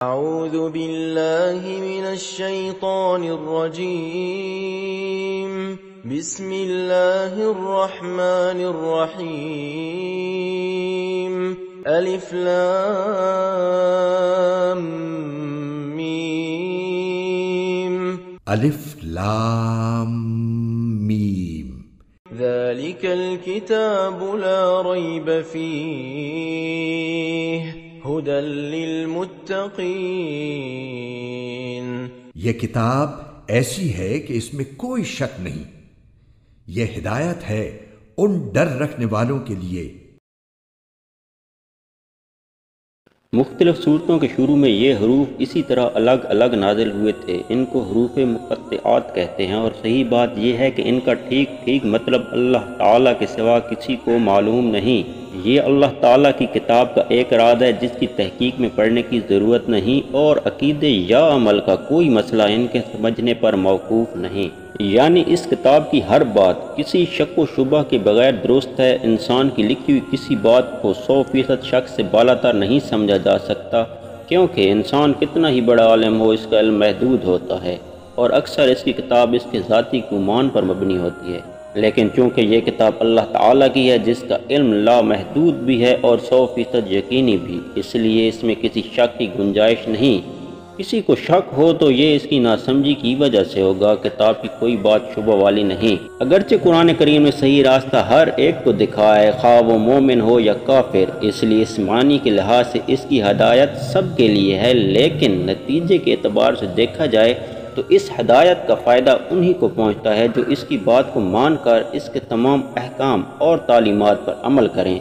أعوذ بالله من الشيطان الرجيم بسم الله الرحمن الرحيم ألف لام ميم الف لام میم ذلك الكتاب لا ريب فيه هدى للمتقين یہ کتاب ایسی ہے کہ اس میں کوئی شک نہیں، یہ ہدایت ہے ان ڈر رکھنے والوں کے لیے۔ مختلف صورتوں کے شروع میں یہ حروف اسی طرح الگ الگ نازل ہوئے تھے۔ ان کو حروف مقطعات کہتے ہیں، اور صحیح بات یہ ہے کہ ان کا ٹھیک مطلب اللہ تعالیٰ کے سوا کسی کو معلوم نہیں۔ یہ اللہ تعالیٰ کی کتاب کا ایک راز ہے جس کی تحقیق میں پڑھنے کی ضرورت نہیں، اور عقیدے یا عمل کا کوئی مسئلہ ان کے سمجھنے پر موقوف نہیں۔ یعنی اس کتاب کی ہر بات کسی شک و شبہ کے بغیر درست ہے۔ انسان کی لکھی ہوئی کسی بات کو 100% شک سے بالاتر نہیں سمجھا جا سکتا، کیونکہ انسان کتنا ہی بڑا عالم ہو اس کا علم محدود ہوتا ہے، اور اکثر اس کی کتاب اس کے ذاتی گمان پر مبنی ہوتی ہے۔ لیکن چونکہ یہ کتاب اللہ تعالیٰ کی ہے جس کا علم لامحدود بھی ہے اور 100% یقینی بھی، اس لیے اس میں کسی شک کی گنجائش نہیں۔ کسی کو شک ہو تو یہ اس کی ناسمجھی کی وجہ سے ہوگا۔ کتاب کی کوئی بات شبہ والی نہیں، اگرچہ قرآن کریم نے صحیح راستہ ہر ایک کو دکھایا ہے، خواہ وہ مومن ہو یا کافر، اس لیے اس معنی کے لحاظ سے اس کی ہدایت سب کے لیے ہے۔ لیکن نتیجے کے اعتبار سے دیکھا جائے تو اس ہدایت کا فائدہ انہی کو پہنچتا ہے جو اس کی بات کو مان کر اس کے تمام احکام اور تعلیمات پر عمل کریں۔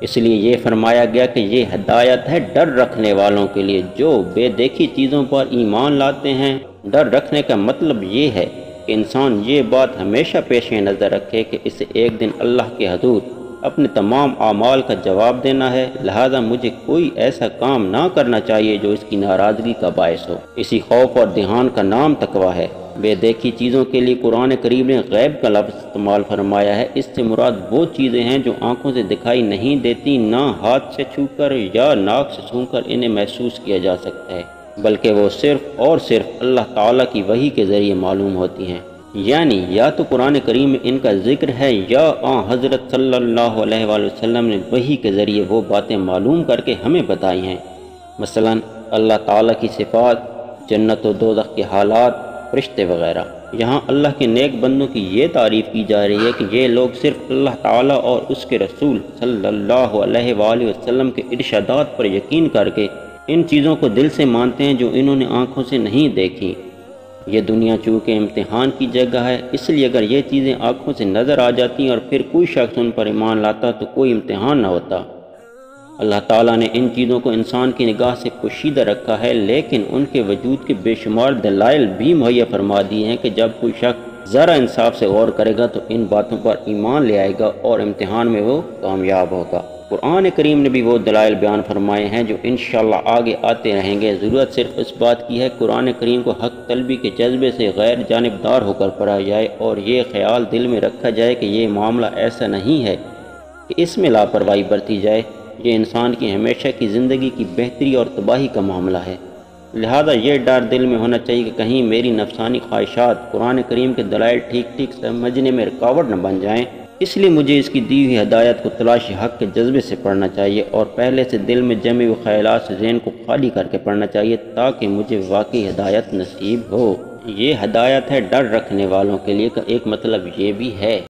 اس لیے یہ فرمایا گیا کہ یہ ہدایت ہے ڈر رکھنے والوں کے لیے جو بے دیکھی چیزوں پر ایمان لاتے ہیں۔ ڈر رکھنے کا مطلب یہ ہے کہ انسان یہ بات ہمیشہ پیش نظر رکھے کہ اسے ایک دن اللہ کے حضور اپنے تمام اعمال کا جواب دینا ہے، لہذا مجھے کوئی ایسا کام نہ کرنا چاہیے جو اس کی ناراضگی کا باعث ہو۔ اسی خوف اور دھیان کا نام تقویٰ ہے۔ بے دیکھی چیزوں کے لیے قرآن کریم نے غیب کا لفظ استعمال فرمایا ہے۔ اس سے مراد وہ چیزیں ہیں جو آنکھوں سے دکھائی نہیں دیتی، نہ ہاتھ سے چھو کر یا ناک سے سونگھ کر انہیں محسوس کیا جا سکتا ہے، بلکہ وہ صرف اور صرف اللہ تعالیٰ کی وحی کے ذریعے معلوم ہوتی ہیں۔ یعنی یا تو قرآن کریم میں ان کا ذکر ہے یا حضرت صلی اللہ علیہ وآلہ وسلم نے وحی کے ذریعے وہ باتیں معلوم کر کے ہمیں بتائی ہیں۔ مثلا اللہ تعالیٰ کی صفات، جنت و دوزخ کے حالات، فرشتے وغیرہ۔ یہاں اللہ کے نیک بندوں کی یہ تعریف کی جا رہی ہے کہ یہ لوگ صرف اللہ تعالیٰ اور اس کے رسول صلی اللہ علیہ وآلہ وسلم کے ارشادات پر یقین کر کے ان چیزوں کو دل سے مانتے ہیں جو انہوں نے آنکھوں سے نہیں دیکھی۔ یہ دنیا چونکہ امتحان کی جگہ ہے، اس لیے اگر یہ چیزیں آنکھوں سے نظر آ جاتی اور پھر کوئی شخص ان پر ایمان لاتا تو کوئی امتحان نہ ہوتا۔ اللہ تعالیٰ نے ان چیزوں کو انسان کی نگاہ سے پوشیدہ رکھا ہے، لیکن ان کے وجود کے بے شمار دلائل بھی مہیا فرما دیے ہیں کہ جب کوئی شخص ذرا انصاف سے غور کرے گا تو ان باتوں پر ایمان لے آئے گا اور امتحان میں وہ کامیاب ہوگا۔ قرآن کریم نے بھی وہ دلائل بیان فرمائے ہیں جو انشاءاللہ آگے آتے رہیں گے۔ ضرورت صرف اس بات کی ہے قرآن کریم کو حق طلبی کے جذبے سے غیر جانبدار ہو کر پڑھا جائے اور یہ خیال دل میں رکھا جائے کہ یہ معاملہ ایسا نہیں ہے کہ اس میں لاپرواہی برتی جائے۔ یہ انسان کی ہمیشہ کی زندگی کی بہتری اور تباہی کا معاملہ ہے، لہذا یہ ڈر دل میں ہونا چاہیے کہ کہیں میری نفسانی خواہشات قرآن کریم کے دلائل ٹھیک سمجھنے میں رکاوٹ نہ بن جائیں۔ اس لیے مجھے اس کی دی ہوئی ہدایت کو تلاش حق کے جذبے سے پڑھنا چاہیے اور پہلے سے دل میں جمے ہوئے خیالات سے ذہن کو خالی کر کے پڑھنا چاہیے تاکہ مجھے واقعی ہدایت نصیب ہو۔ یہ ہدایت ہے ڈر رکھنے والوں کے لیے کا ایک مطلب یہ بھی ہے